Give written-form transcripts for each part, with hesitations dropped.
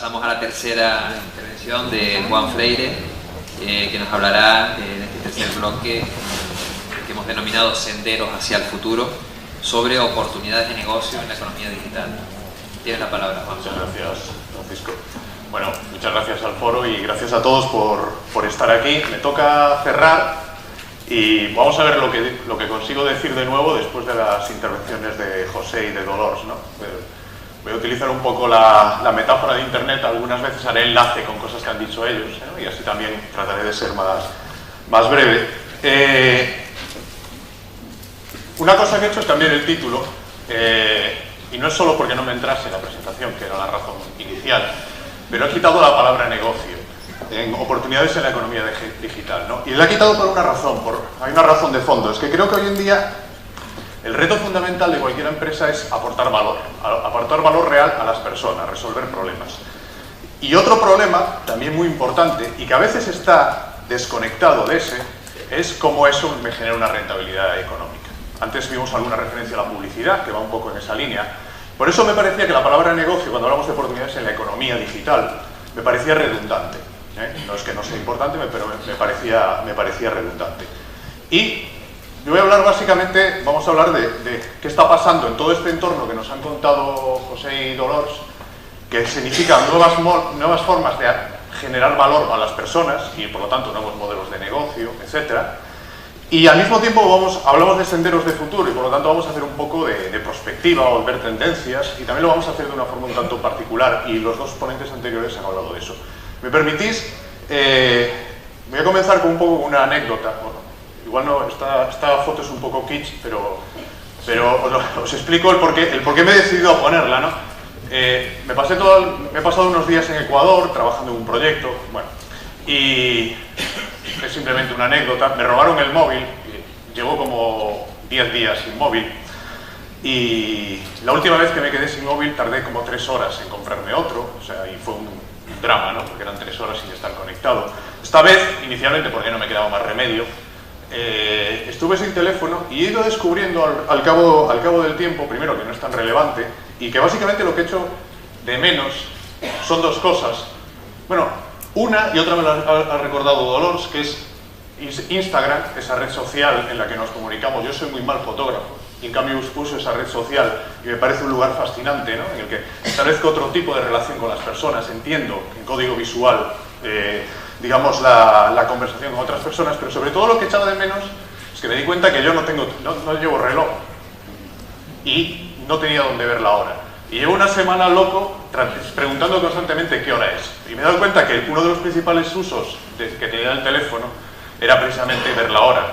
pasamos a la tercera intervención de Juan Freire, que nos hablará en este tercer bloque que hemos denominado Senderos hacia el futuro, sobre oportunidades de negocio en la economía digital. Tienes la palabra, Juan. Muchas gracias, Francisco. Bueno, muchas gracias al foro y gracias a todos por estar aquí. Me toca cerrar y vamos a ver lo que consigo decir de nuevo después de las intervenciones de José y de Dolors, ¿no? Voy a utilizar un poco la metáfora de Internet. Algunas veces haré enlace con cosas que han dicho ellos, ¿no? Y así también trataré de ser más breve. Una cosa que he hecho es cambiar el título, y no es solo porque no me entrase en la presentación, que era la razón inicial, pero he quitado la palabra negocio en oportunidades en la economía digital, ¿no? Y la he quitado por una razón, hay una razón de fondo. Es que creo que hoy en día el reto fundamental de cualquier empresa es aportar valor real a las personas, resolver problemas. Y otro problema, también muy importante, y que a veces está desconectado de ese, es cómo eso me genera una rentabilidad económica. Antes vimos alguna referencia a la publicidad, que va un poco en esa línea. Por eso me parecía que la palabra negocio, cuando hablamos de oportunidades en la economía digital, me parecía redundante. No es que no sea importante, pero me parecía redundante. Y yo voy a hablar básicamente, vamos a hablar de qué está pasando en todo este entorno que nos han contado José y Dolors, que significa nuevas formas de generar valor a las personas y por lo tanto nuevos modelos de negocio, etcétera. Y al mismo tiempo hablamos de senderos de futuro y por lo tanto vamos a hacer un poco de prospectiva o ver tendencias, y también lo vamos a hacer de una forma un tanto particular, y los dos ponentes anteriores han hablado de eso. ¿Me permitís? Voy a comenzar con un poco una anécdota. Bueno, igual no, esta foto es un poco kitsch, pero os explico el por qué me he decidido a ponerla, ¿no? Me he pasado unos días en Ecuador trabajando en un proyecto, bueno, y es simplemente una anécdota. Me robaron el móvil, llevo como 10 días sin móvil, y la última vez que me quedé sin móvil tardé como 3 horas en comprarme otro, o sea, y fue un drama, ¿no? Porque eran 3 horas sin estar conectado. Esta vez, inicialmente, porque no me quedaba más remedio, estuve sin teléfono y he ido descubriendo al cabo del tiempo, primero, que no es tan relevante, y que básicamente lo que he hecho de menos son dos cosas. Bueno, una, y otra me la ha recordado Dolores, que es Instagram, esa red social en la que nos comunicamos. Yo soy muy mal fotógrafo, y en cambio uso esa red social y me parece un lugar fascinante, ¿no? En el que establezco otro tipo de relación con las personas, entiendo en código visual, digamos, la conversación con otras personas, pero sobre todo lo que echaba de menos es que me di cuenta que yo no llevo reloj y no tenía dónde ver la hora. Y llevo una semana loco preguntando constantemente qué hora es. Y me he dado cuenta que uno de los principales usos que tenía el teléfono era precisamente ver la hora,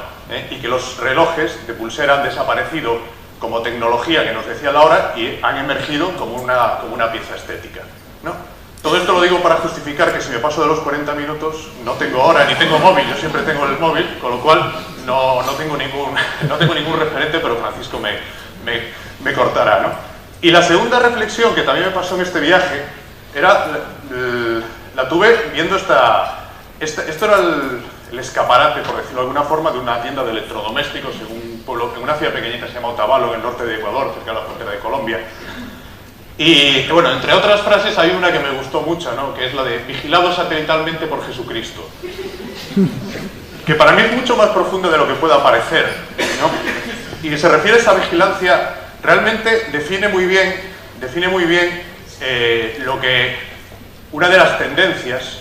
y que los relojes de pulsera han desaparecido como tecnología que nos decía la hora y han emergido como una pieza estética, ¿no? Todo esto lo digo para justificar que si me paso de los 40 minutos no tengo hora ni tengo móvil. Yo siempre tengo el móvil, con lo cual no tengo ningún referente, pero Francisco me cortará, ¿no? Y la segunda reflexión que también me pasó en este viaje la tuve viendo esto era el escaparate, por decirlo de alguna forma, de una tienda de electrodomésticos en una ciudad pequeñita que se llama Otavalo, en el norte de Ecuador, cerca de la frontera de Colombia. Y bueno, entre otras frases hay una que me gustó mucho, ¿no? Que es la de vigilado satelitalmente por Jesucristo, que para mí es mucho más profunda de lo que pueda parecer, ¿no? Y se refiere a esa vigilancia. Realmente define muy bien una de las tendencias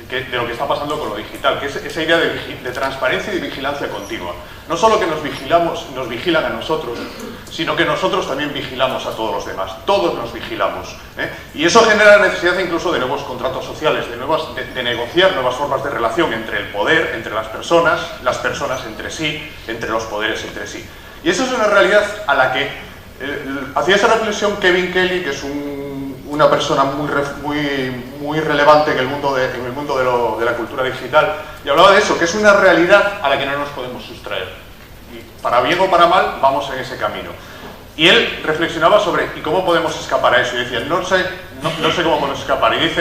de lo que está pasando con lo digital, que es esa idea de transparencia y de vigilancia continua. No solo que nos vigilan a nosotros, sino que nosotros también vigilamos a todos los demás. Todos nos vigilamos, y eso genera la necesidad incluso de nuevos contratos sociales, de negociar nuevas formas de relación entre el poder, entre las personas entre sí, entre los poderes entre sí. Y esa es una realidad a la que hacía esa reflexión Kevin Kelly, que es una persona muy relevante en el mundo de la cultura digital, y hablaba de eso, que es una realidad a la que no nos podemos sustraer. Y para bien o para mal, vamos en ese camino. Y él reflexionaba sobre ¿y cómo podemos escapar a eso? Y decía, no sé cómo podemos escapar. Y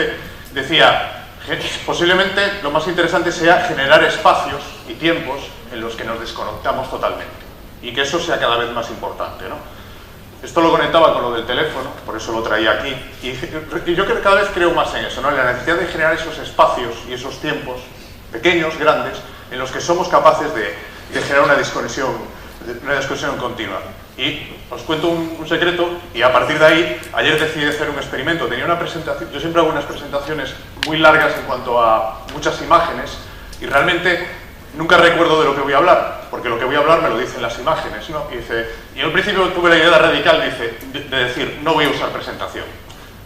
decía, posiblemente lo más interesante sea generar espacios y tiempos en los que nos desconectamos totalmente. Y que eso sea cada vez más importante, ¿no? Esto lo conectaba con lo del teléfono, por eso lo traía aquí. Y yo cada vez creo más en eso, ¿no? En la necesidad de generar esos espacios y esos tiempos, pequeños, grandes, en los que somos capaces de generar una desconexión continua. Y os cuento un secreto, y a partir de ahí, ayer decidí hacer un experimento. Tenía una presentación, yo siempre hago unas presentaciones muy largas en cuanto a muchas imágenes, y realmente nunca recuerdo de lo que voy a hablar, porque lo que voy a hablar me lo dicen las imágenes, ¿no? Y al principio tuve la idea radical de decir, no voy a usar presentación.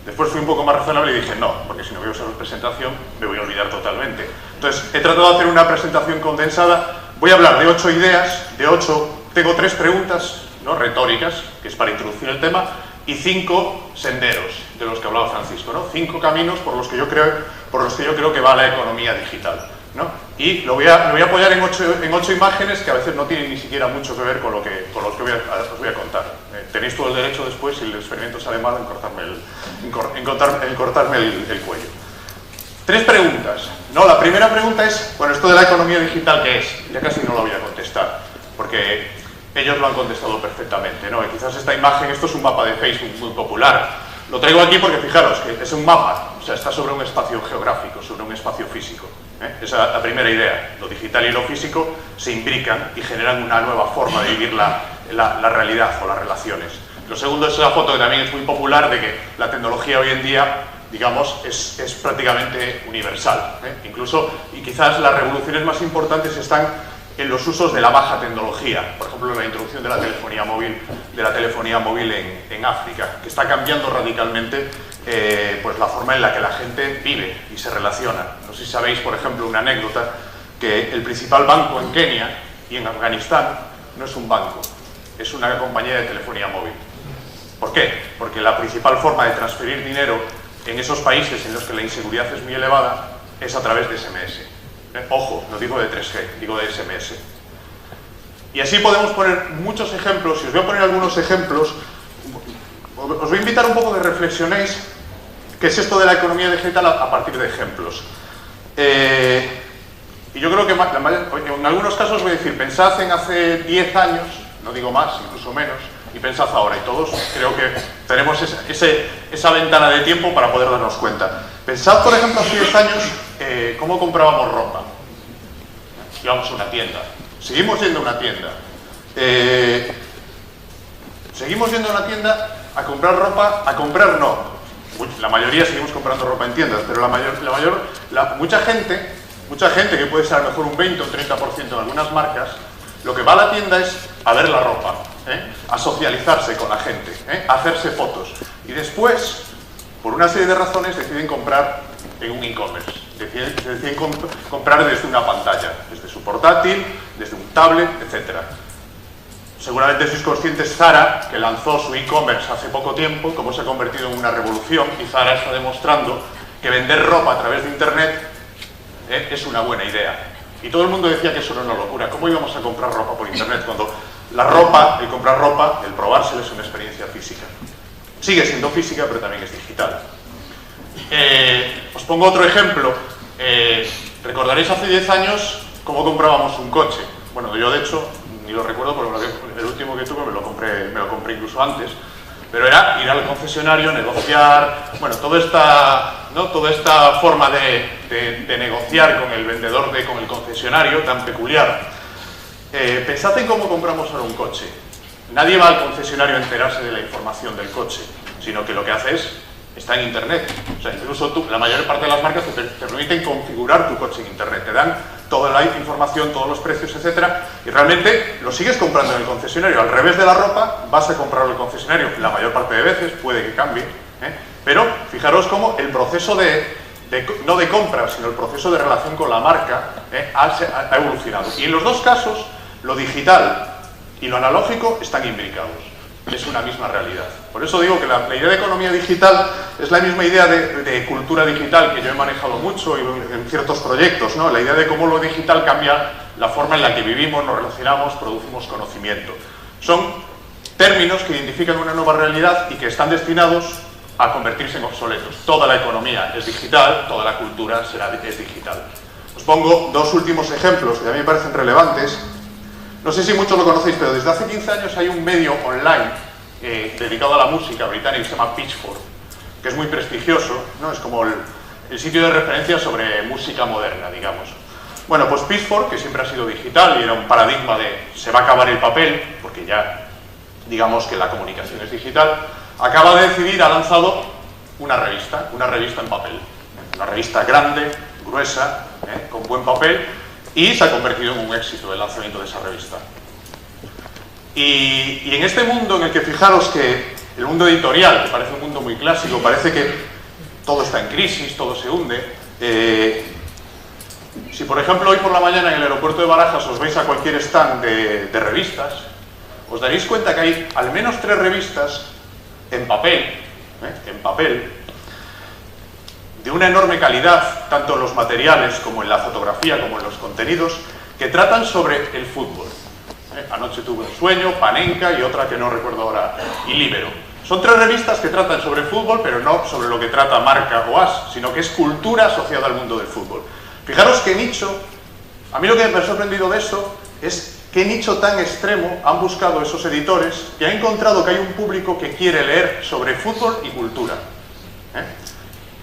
Después fui un poco más razonable y dije, no, porque si no voy a usar presentación me voy a olvidar totalmente. Entonces, he tratado de hacer una presentación condensada. Voy a hablar de 8 ideas, tengo 3 preguntas, ¿no?, retóricas, que es para introducir el tema, y 5 senderos, de los que hablaba Francisco, ¿no? 5 caminos por los que yo creo que va la economía digital, ¿no? Y lo voy a apoyar en 8 imágenes que a veces no tienen ni siquiera mucho que ver con lo que os voy a contar. Tenéis todo el derecho después, si el experimento sale mal, en cortarme el cuello. 3 preguntas, ¿no? La primera pregunta es, bueno, esto de la economía digital, ¿qué es? Ya casi no lo voy a contestar, porque ellos lo han contestado perfectamente, ¿no? Y quizás esta imagen, esto es un mapa de Facebook muy popular. Lo traigo aquí porque fijaros que es un mapa, o sea, está sobre un espacio geográfico, sobre un espacio físico. Esa es la primera idea. Lo digital y lo físico se imbrican y generan una nueva forma de vivir la realidad o las relaciones. Lo segundo es la foto que también es muy popular de que la tecnología hoy en día, digamos, es prácticamente universal. Incluso, y quizás las revoluciones más importantes están en los usos de la baja tecnología, por ejemplo, en la introducción de la telefonía móvil en África, que está cambiando radicalmente pues la forma en la que la gente vive y se relaciona. No sé si sabéis, por ejemplo, una anécdota, que el principal banco en Kenia y en Afganistán no es un banco, es una compañía de telefonía móvil. ¿Por qué? Porque la principal forma de transferir dinero en esos países en los que la inseguridad es muy elevada es a través de SMS. Ojo, no digo de 3G, digo de SMS. Y así podemos poner muchos ejemplos, y os voy a poner algunos ejemplos. Os voy a invitar un poco que reflexionéis qué es esto de la economía digital a partir de ejemplos. Y yo creo que en algunos casos voy a decir, pensad en hace 10 años, no digo más, incluso menos, y pensad ahora, y todos creo que tenemos esa ventana de tiempo para poder darnos cuenta. Pensad, por ejemplo, hace 10 años, cómo comprábamos ropa. Íbamos a una tienda. Seguimos yendo a una tienda. Seguimos yendo a una tienda a comprar ropa, la mayoría seguimos comprando ropa en tiendas, pero mucha gente, que puede ser a lo mejor un 20 o un 30% en algunas marcas, lo que va a la tienda es a ver la ropa, a socializarse con la gente, a hacerse fotos. Y después, por una serie de razones, deciden comprar en un e-commerce. Deciden comprar desde una pantalla, desde su portátil, desde un tablet, etc. Seguramente sois conscientes, Zara, que lanzó su e-commerce hace poco tiempo, cómo se ha convertido en una revolución, y Zara está demostrando que vender ropa a través de Internet es una buena idea. Y todo el mundo decía que eso era una locura. ¿Cómo íbamos a comprar ropa por Internet cuando el comprar ropa, el probársela es una experiencia física? Sigue siendo física, pero también es digital. Os pongo otro ejemplo. Recordaréis hace 10 años cómo comprábamos un coche. Bueno, yo de hecho ni lo recuerdo porque el último que tuve me lo compré incluso antes. Pero era ir al concesionario, negociar, bueno, toda esta forma de negociar con el vendedor, con el concesionario tan peculiar. Pensad en cómo compramos ahora un coche. Nadie va al concesionario a enterarse de la información del coche, sino que lo que hace está en Internet. O sea, incluso la mayor parte de las marcas te permiten configurar tu coche en Internet. Te dan toda la información, todos los precios, etcétera, y realmente lo sigues comprando en el concesionario. Al revés de la ropa, vas a comprarlo en el concesionario. La mayor parte de veces puede que cambie, pero fijaros cómo el proceso no de compra, sino el proceso de relación con la marca ha evolucionado. Y en los dos casos, lo digital y lo analógico están imbricados. Es una misma realidad. Por eso digo que la idea de economía digital es la misma idea de cultura digital que yo he manejado mucho en ciertos proyectos, ¿no? La idea de cómo lo digital cambia la forma en la que vivimos, nos relacionamos, producimos conocimiento. Son términos que identifican una nueva realidad y que están destinados a convertirse en obsoletos. Toda la economía es digital, toda la cultura es digital. Os pongo 2 últimos ejemplos que a mí me parecen relevantes. No sé si muchos lo conocéis, pero desde hace 15 años hay un medio online dedicado a la música británico, se llama Pitchfork, que es muy prestigioso, ¿no? Es como el sitio de referencia sobre música moderna, digamos. Bueno, pues Pitchfork, que siempre ha sido digital y era un paradigma de se va a acabar el papel, porque ya digamos que la comunicación es digital, acaba de decidir, ha lanzado una revista en papel. Una revista grande, gruesa, con buen papel, y se ha convertido en un éxito el lanzamiento de esa revista. Y en este mundo en el que fijaros que el mundo editorial, que parece un mundo muy clásico, parece que todo está en crisis, todo se hunde. Si por ejemplo hoy por la mañana en el aeropuerto de Barajas os vais a cualquier stand de revistas, os daréis cuenta que hay al menos 3 revistas en papel, de una enorme calidad, tanto en los materiales como en la fotografía, como en los contenidos, que tratan sobre el fútbol. Anoche tuve un sueño, Panenka y otra que no recuerdo ahora, y Libero. Son 3 revistas que tratan sobre el fútbol, pero no sobre lo que trata Marca o As, sino que es cultura asociada al mundo del fútbol. Fijaros qué nicho, a mí lo que me ha sorprendido de eso es qué nicho tan extremo han buscado esos editores, que han encontrado que hay un público que quiere leer sobre fútbol y cultura.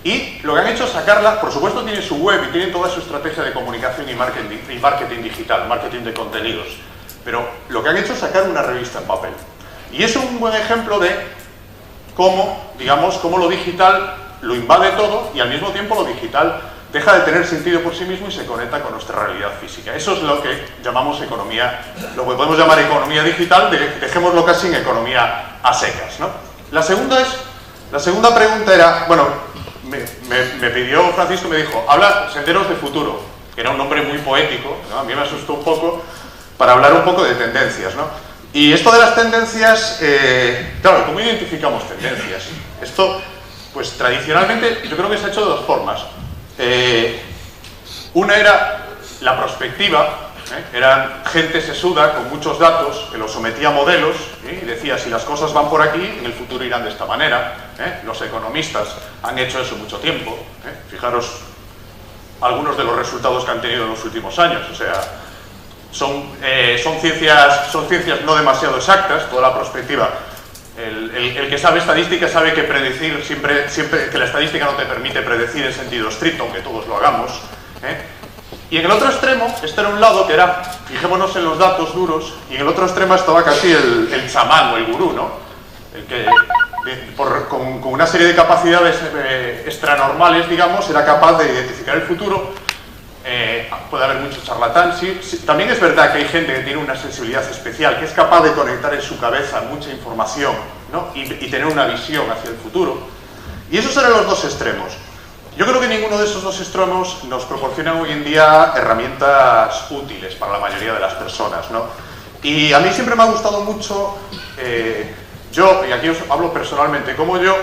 Y lo que han hecho es sacarla, por supuesto tienen su web y tienen toda su estrategia de comunicación y marketing digital, marketing de contenidos, pero lo que han hecho es sacar una revista en papel. Y es un buen ejemplo de cómo, digamos, cómo lo digital lo invade todo y al mismo tiempo lo digital deja de tener sentido por sí mismo y se conecta con nuestra realidad física. Eso es lo que llamamos economía, lo que podemos llamar economía digital, dejémoslo casi en economía a secas, ¿no? La segunda pregunta era, bueno, me pidió Francisco, me dijo, habla Senderos de Futuro, que era un nombre muy poético, ¿no? A mí me asustó un poco, para hablar un poco de tendencias, ¿no? Y esto de las tendencias, claro, ¿cómo identificamos tendencias? Esto, pues tradicionalmente, yo creo que se ha hecho de 2 formas. Una era la prospectiva, era gente sesuda con muchos datos que los sometía a modelos y decía si las cosas van por aquí, en el futuro irán de esta manera. Los economistas han hecho eso mucho tiempo. Fijaros algunos de los resultados que han tenido en los últimos años. O sea, son ciencias no demasiado exactas, toda la prospectiva. El que sabe estadística sabe que predecir siempre que la estadística no te permite predecir en sentido estricto, aunque todos lo hagamos. Y en el otro extremo, este era un lado que era, fijémonos en los datos duros, y en el otro extremo estaba casi el chamán o el gurú, ¿no? El que con una serie de capacidades extranormales, digamos, era capaz de identificar el futuro. Puede haber mucho charlatán. Sí, también es verdad que hay gente que tiene una sensibilidad especial, que es capaz de conectar en su cabeza mucha información, ¿no? y tener una visión hacia el futuro. Y esos eran los 2 extremos. Yo creo que ninguno de esos 2 extremos nos proporcionan hoy en día herramientas útiles para la mayoría de las personas, ¿no? Y a mí siempre me ha gustado mucho, y aquí os hablo personalmente, como yo,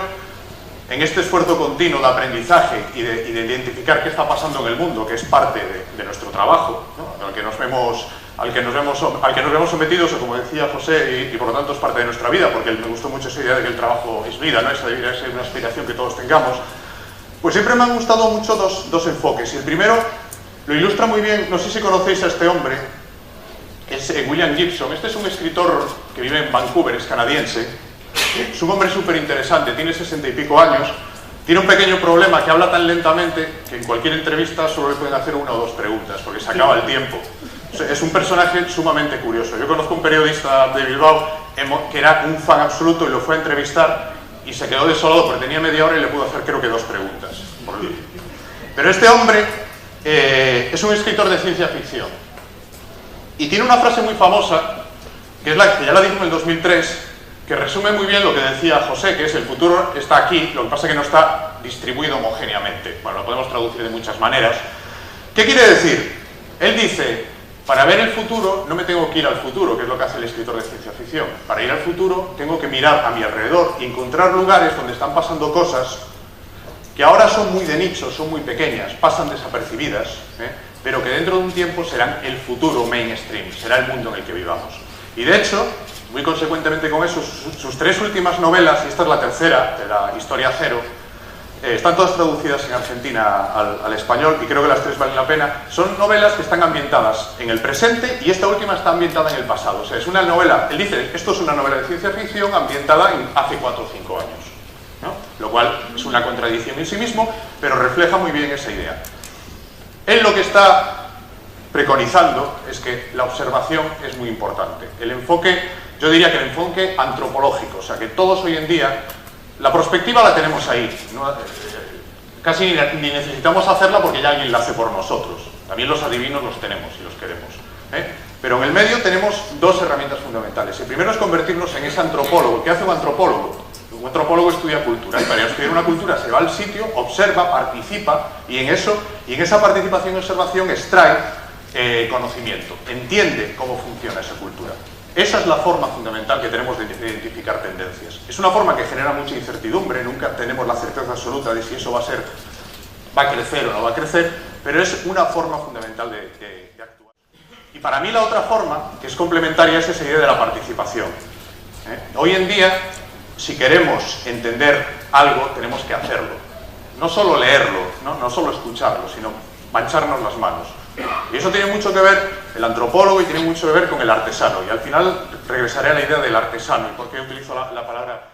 en este esfuerzo continuo de aprendizaje y de identificar qué está pasando en el mundo, que es parte de nuestro trabajo, ¿no? al que nos vemos sometidos, o como decía José, y por lo tanto es parte de nuestra vida, porque me gustó mucho esa idea de que el trabajo es vida, ¿no? Esa debería ser una aspiración que todos tengamos. Pues siempre me han gustado mucho dos enfoques. Y el primero lo ilustra muy bien, no sé si conocéis a este hombre, es William Gibson. Este es un escritor que vive en Vancouver, es canadiense. Es un hombre súper interesante, tiene 60 y pico años, tiene un pequeño problema que habla tan lentamente que en cualquier entrevista solo le pueden hacer 1 o 2 preguntas, porque se acaba el tiempo. Es un personaje sumamente curioso. Yo conozco un periodista de Bilbao que era un fan absoluto y lo fue a entrevistar y se quedó desolado porque tenía media hora y le pudo hacer creo que 2 preguntas. Pero este hombre es un escritor de ciencia ficción y tiene una frase muy famosa, que es la que ya la dijo en el 2003, que resume muy bien lo que decía José, que es el futuro está aquí, lo que pasa es que no está distribuido homogéneamente. Bueno, lo podemos traducir de muchas maneras. ¿Qué quiere decir? Él dice, para ver el futuro no me tengo que ir al futuro, que es lo que hace el escritor de ciencia ficción. Para ir al futuro tengo que mirar a mi alrededor y encontrar lugares donde están pasando cosas que ahora son muy de nicho, son muy pequeñas, pasan desapercibidas, pero que dentro de un tiempo serán el futuro mainstream, será el mundo en el que vivamos. Y de hecho, muy consecuentemente con eso, sus 3 últimas novelas, y esta es la tercera de la Historia Cero, están todas traducidas en Argentina al español y creo que las tres valen la pena. Son novelas que están ambientadas en el presente y esta última está ambientada en el pasado. O sea, es una novela, él dice, esto es una novela de ciencia ficción ambientada en hace 4 o 5 años, ¿no? Lo cual es una contradicción en sí mismo, pero refleja muy bien esa idea. Él lo que está preconizando es que la observación es muy importante. El enfoque, yo diría que el enfoque antropológico, o sea, que todos hoy en día, la prospectiva la tenemos ahí, ¿no? Casi ni necesitamos hacerla porque ya alguien la hace por nosotros. También los adivinos los tenemos y los queremos, ¿eh? Pero en el medio tenemos dos herramientas fundamentales. El primero es convertirnos en ese antropólogo. ¿Qué hace un antropólogo? Un antropólogo estudia cultura y para estudiar una cultura se va al sitio, observa, participa y en esa participación y observación extrae conocimiento, entiende cómo funciona esa cultura. Esa es la forma fundamental que tenemos de identificar tendencias. Es una forma que genera mucha incertidumbre, nunca tenemos la certeza absoluta de si eso va a crecer o no va a crecer, pero es una forma fundamental de actuar. Y para mí la otra forma, que es complementaria, es esa idea de la participación. Hoy en día, si queremos entender algo, tenemos que hacerlo. No solo leerlo, no solo escucharlo, sino mancharnos las manos. Y eso tiene mucho que ver, el antropólogo, y tiene mucho que ver con el artesano. Y al final regresaré a la idea del artesano. ¿Y por qué utilizo la palabra